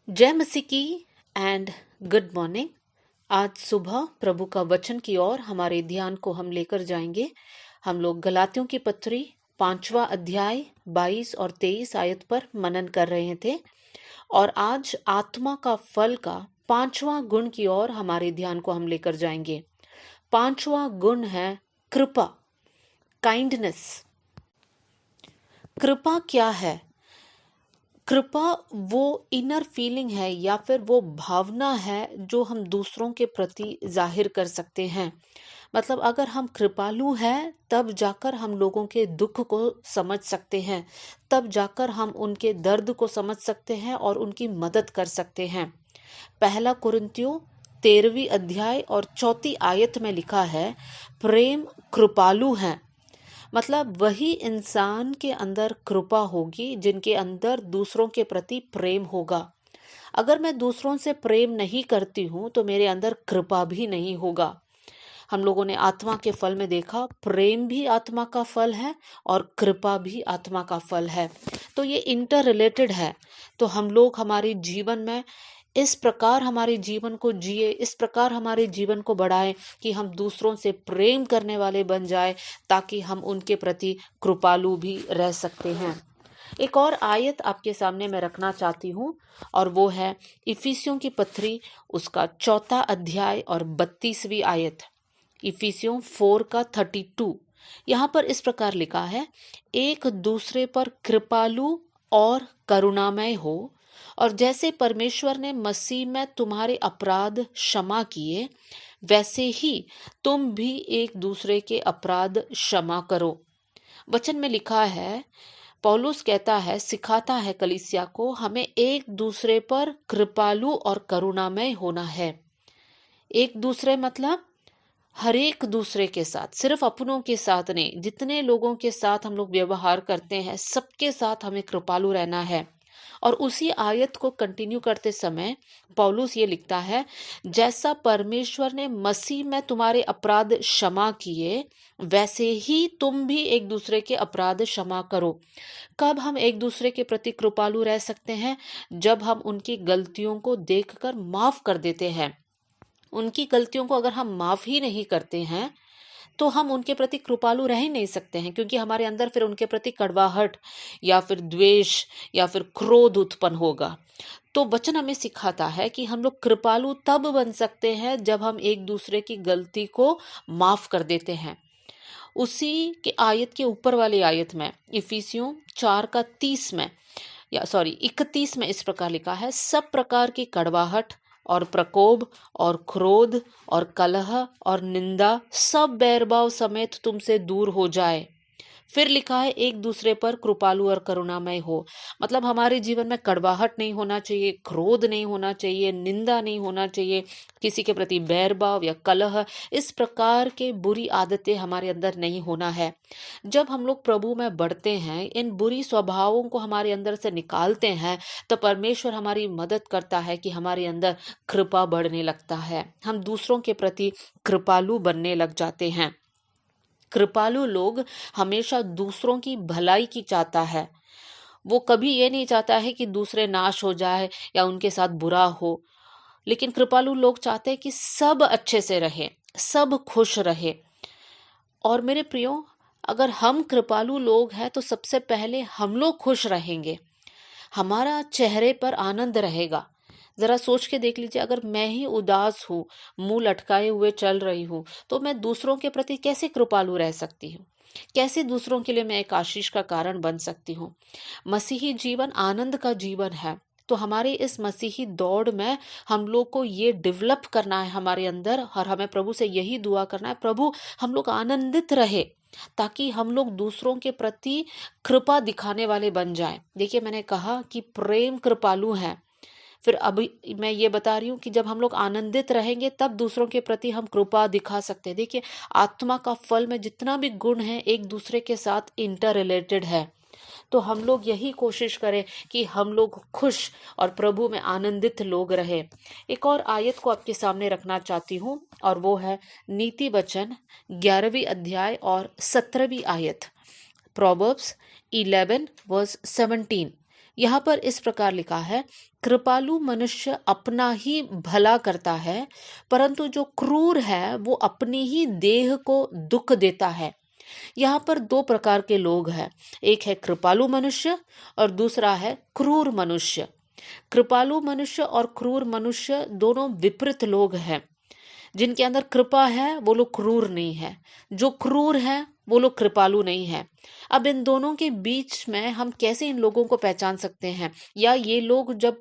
जय मसीह की एंड गुड मॉर्निंग। आज सुबह प्रभु का वचन की ओर हमारे ध्यान को हम लेकर जाएंगे। हम लोग गलातियों की पत्री 5वां अध्याय 22 और 23 आयत पर मनन कर रहे थे और आज आत्मा का फल का 5वां गुण की ओर हमारे ध्यान को हम लेकर जाएंगे। 5वां गुण है कृपा, काइंडनेस। कृपा क्या है? कृपा वो इनर फीलिंग है या फिर वो भावना है जो हम दूसरों के प्रति जाहिर कर सकते हैं। मतलब अगर हम कृपालु हैं तब जाकर हम लोगों के दुख को समझ सकते हैं, तब जाकर हम उनके दर्द को समझ सकते हैं और उनकी मदद कर सकते हैं। पहला कुरिन्थियों 13वीं अध्याय और 4 आयत में लिखा है, प्रेम कृपालु है। मतलब वही इंसान के अंदर कृपा होगी जिनके अंदर दूसरों के प्रति प्रेम होगा। अगर मैं दूसरों से प्रेम नहीं करती हूँ तो मेरे अंदर कृपा भी नहीं होगा। हम लोगों ने आत्मा के फल में देखा, प्रेम भी आत्मा का फल है और कृपा भी आत्मा का फल है। तो ये इंटर रिलेटेड है। तो हम लोग हमारे जीवन में इस प्रकार हमारे जीवन को जिए, इस प्रकार हमारे जीवन को बढ़ाएं कि हम दूसरों से प्रेम करने वाले बन जाए, ताकि हम उनके प्रति कृपालु भी रह सकते हैं। एक और आयत आपके सामने मैं रखना चाहती हूँ और वो है इफिसियों की पत्री, उसका 4 अध्याय और 32वीं आयत। इफिसियों 4 का 32। यहाँ पर इस प्रकार लिखा है, एक दूसरे पर कृपालु और करुणामय हो, और जैसे परमेश्वर ने मसीह में तुम्हारे अपराध क्षमा किए, वैसे ही तुम भी एक दूसरे के अपराध क्षमा करो। वचन में लिखा है, पौलुस कहता है, सिखाता है कलीसिया को, हमें एक दूसरे पर कृपालु और करुणामय होना है। एक दूसरे मतलब हर एक दूसरे के साथ, सिर्फ अपनों के साथ नहीं, जितने लोगों के साथ हम लोग व्यवहार करते हैं सबके साथ हमें कृपालु रहना है। और उसी आयत को कंटिन्यू करते समय पौलुस ये लिखता है, जैसा परमेश्वर ने मसीह में तुम्हारे अपराध क्षमा किए, वैसे ही तुम भी एक दूसरे के अपराध क्षमा करो। कब हम एक दूसरे के प्रति कृपालु रह सकते हैं? जब हम उनकी गलतियों को देखकर माफ कर देते हैं। उनकी गलतियों को अगर हम माफ ही नहीं करते हैं तो हम उनके प्रति कृपालु रह ही नहीं सकते हैं, क्योंकि हमारे अंदर फिर उनके प्रति कड़वाहट या फिर द्वेष या फिर क्रोध उत्पन्न होगा। तो वचन हमें सिखाता है कि हम लोग कृपालु तब बन सकते हैं जब हम एक दूसरे की गलती को माफ कर देते हैं। उसी के आयत के ऊपर वाली आयत में इफिसियों 4 का 30 में, या सॉरी 31 में इस प्रकार लिखा है, सब प्रकार की कड़वाहट और प्रकोप और क्रोध और कलह और निंदा सब बैरभाव समेत तुमसे दूर हो जाए। फिर लिखा है, एक दूसरे पर कृपालु और करुणामय हो। मतलब हमारे जीवन में कड़वाहट नहीं होना चाहिए, क्रोध नहीं होना चाहिए, निंदा नहीं होना चाहिए, किसी के प्रति बैरभाव या कलह, इस प्रकार के बुरी आदतें हमारे अंदर नहीं होना है। जब हम लोग प्रभु में बढ़ते हैं, इन बुरी स्वभावों को हमारे अंदर से निकालते हैं, तो परमेश्वर हमारी मदद करता है कि हमारे अंदर कृपा बढ़ने लगता है, हम दूसरों के प्रति कृपालु बनने लग जाते हैं। कृपालु लोग हमेशा दूसरों की भलाई की चाहता है। वो कभी ये नहीं चाहता है कि दूसरे नाश हो जाए या उनके साथ बुरा हो। लेकिन कृपालु लोग चाहते हैं कि सब अच्छे से रहे, सब खुश रहे। और मेरे प्रियो, अगर हम कृपालु लोग हैं तो सबसे पहले हम लोग खुश रहेंगे, हमारा चेहरे पर आनंद रहेगा। जरा सोच के देख लीजिए, अगर मैं ही उदास हूँ, मुंह लटकाए हुए चल रही हूँ, तो मैं दूसरों के प्रति कैसे कृपालु रह सकती हूँ? कैसे दूसरों के लिए मैं एक आशीष का कारण बन सकती हूँ? मसीही जीवन आनंद का जीवन है। तो हमारे इस मसीही दौड़ में हम लोग को ये डेवलप करना है हमारे अंदर, और हमें प्रभु से यही दुआ करना है, प्रभु हम लोग आनंदित रहे, ताकि हम लोग दूसरों के प्रति कृपा दिखाने वाले बन जाएं। देखिए, मैंने कहा कि प्रेम कृपालु है। फिर अभी मैं ये बता रही हूँ कि जब हम लोग आनंदित रहेंगे तब दूसरों के प्रति हम कृपा दिखा सकते हैं। देखिए, आत्मा का फल में जितना भी गुण है एक दूसरे के साथ इंटर रिलेटेड है। तो हम लोग यही कोशिश करें कि हम लोग खुश और प्रभु में आनंदित लोग रहे। एक और आयत को आपके सामने रखना चाहती हूँ और वो है नीति वचन 11वीं अध्याय और 17वीं आयत। Proverbs 11 verse 17। यहाँ पर इस प्रकार लिखा है, कृपालु मनुष्य अपना ही भला करता है, परंतु जो क्रूर है वो अपनी ही देह को दुख देता है। यहाँ पर दो प्रकार के लोग हैं, एक है कृपालु मनुष्य और दूसरा है क्रूर मनुष्य। कृपालु मनुष्य और क्रूर मनुष्य दोनों विपरीत लोग हैं। जिनके अंदर कृपा है वो लोग क्रूर नहीं है, जो क्रूर है वो लोग कृपालु नहीं है। अब इन दोनों के बीच में हम कैसे इन लोगों को पहचान सकते हैं, या ये लोग जब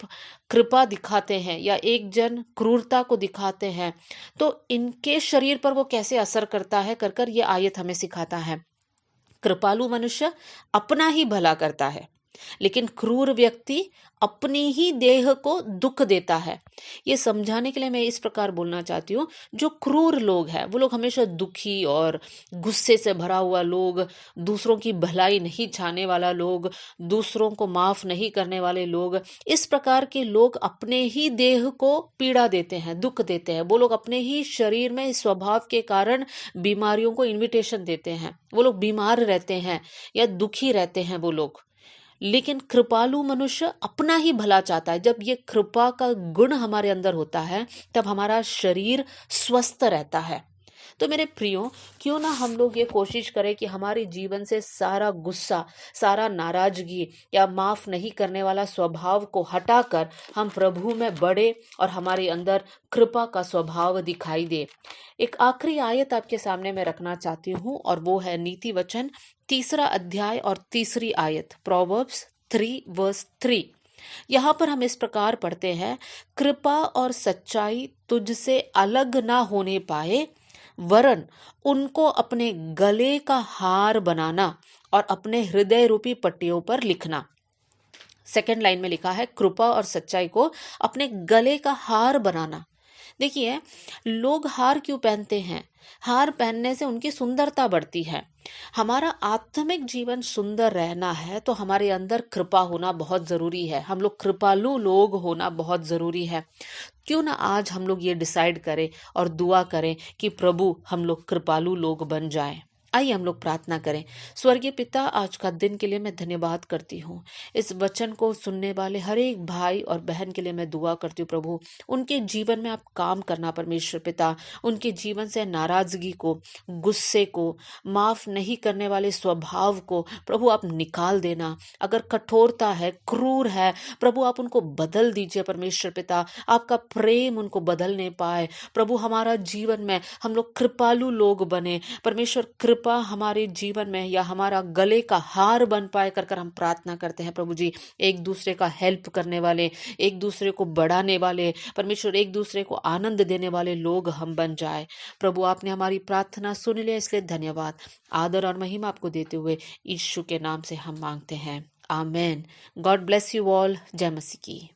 कृपा दिखाते हैं या एक जन क्रूरता को दिखाते हैं तो इनके शरीर पर वो कैसे असर करता है, कर कर ये आयत हमें सिखाता है। कृपालु मनुष्य अपना ही भला करता है, लेकिन क्रूर व्यक्ति अपनी ही देह को दुख देता है। ये समझाने के लिए मैं इस प्रकार बोलना चाहती हूँ, जो क्रूर लोग हैं वो लोग हमेशा दुखी और गुस्से से भरा हुआ लोग, दूसरों की भलाई नहीं चाहने वाला लोग, दूसरों को माफ नहीं करने वाले लोग, इस प्रकार के लोग अपने ही देह को पीड़ा देते हैं, दुख देते हैं। वो लोग अपने ही शरीर में इस स्वभाव के कारण बीमारियों को इनविटेशन देते हैं। वो लोग बीमार रहते हैं या दुखी रहते हैं वो लोग। लेकिन कृपालु मनुष्य अपना ही भला चाहता है। जब ये कृपा का गुण हमारे अंदर होता है तब हमारा शरीर स्वस्थ रहता है। तो मेरे प्रियो, क्यों ना हम लोग ये कोशिश करें कि हमारे जीवन से सारा गुस्सा, सारा नाराजगी या माफ नहीं करने वाला स्वभाव को हटाकर हम प्रभु में बढ़े और हमारे अंदर कृपा का स्वभाव दिखाई दे। एक आखिरी आयत आपके सामने मैं रखना चाहती हूँ और वो है नीति वचन 3 अध्याय और 3 आयत, प्रोवर्ब्स 3:3। यहाँ पर हम इस प्रकार पढ़ते हैं, कृपा और सच्चाई तुझसे अलग ना होने पाए, वरन उनको अपने गले का हार बनाना और अपने हृदय रूपी पट्टियों पर लिखना। सेकंड लाइन में लिखा है, कृपा और सच्चाई को अपने गले का हार बनाना। देखिए, लोग हार क्यों पहनते हैं? हार पहनने से उनकी सुंदरता बढ़ती है। हमारा आत्मिक जीवन सुंदर रहना है तो हमारे अंदर कृपा होना बहुत जरूरी है। हम लोग कृपालु लोग होना बहुत जरूरी है। क्यों ना आज हम लोग ये डिसाइड करें और दुआ करें कि प्रभु हम लोग कृपालु लोग बन जाएं। आइए हम लोग प्रार्थना करें। स्वर्गीय पिता, आज का दिन के लिए मैं धन्यवाद करती हूँ। इस वचन को सुनने वाले हर एक भाई और बहन के लिए मैं दुआ करती हूँ प्रभु, उनके जीवन में आप काम करना परमेश्वर पिता। उनके जीवन से नाराजगी को, गुस्से को, माफ नहीं करने वाले स्वभाव को प्रभु आप निकाल देना। अगर कठोरता है, क्रूर है, प्रभु आप उनको बदल दीजिए परमेश्वर पिता। आपका प्रेम उनको बदलने पाए प्रभु। हमारा जीवन में हम लोग कृपालु लोग बने परमेश्वर। कृपा हमारे जीवन में या हमारा गले का हार बन पाए कर कर हम प्रार्थना करते हैं प्रभु जी। एक दूसरे का हेल्प करने वाले, एक दूसरे को बढ़ाने वाले परमेश्वर, एक दूसरे को आनंद देने वाले लोग हम बन जाए प्रभु। आपने हमारी प्रार्थना सुन लिया, इसलिए धन्यवाद। आदर और महिमा आपको देते हुए यीशु के नाम से हम मांगते हैं, amen. God bless you all. जय मसीह की।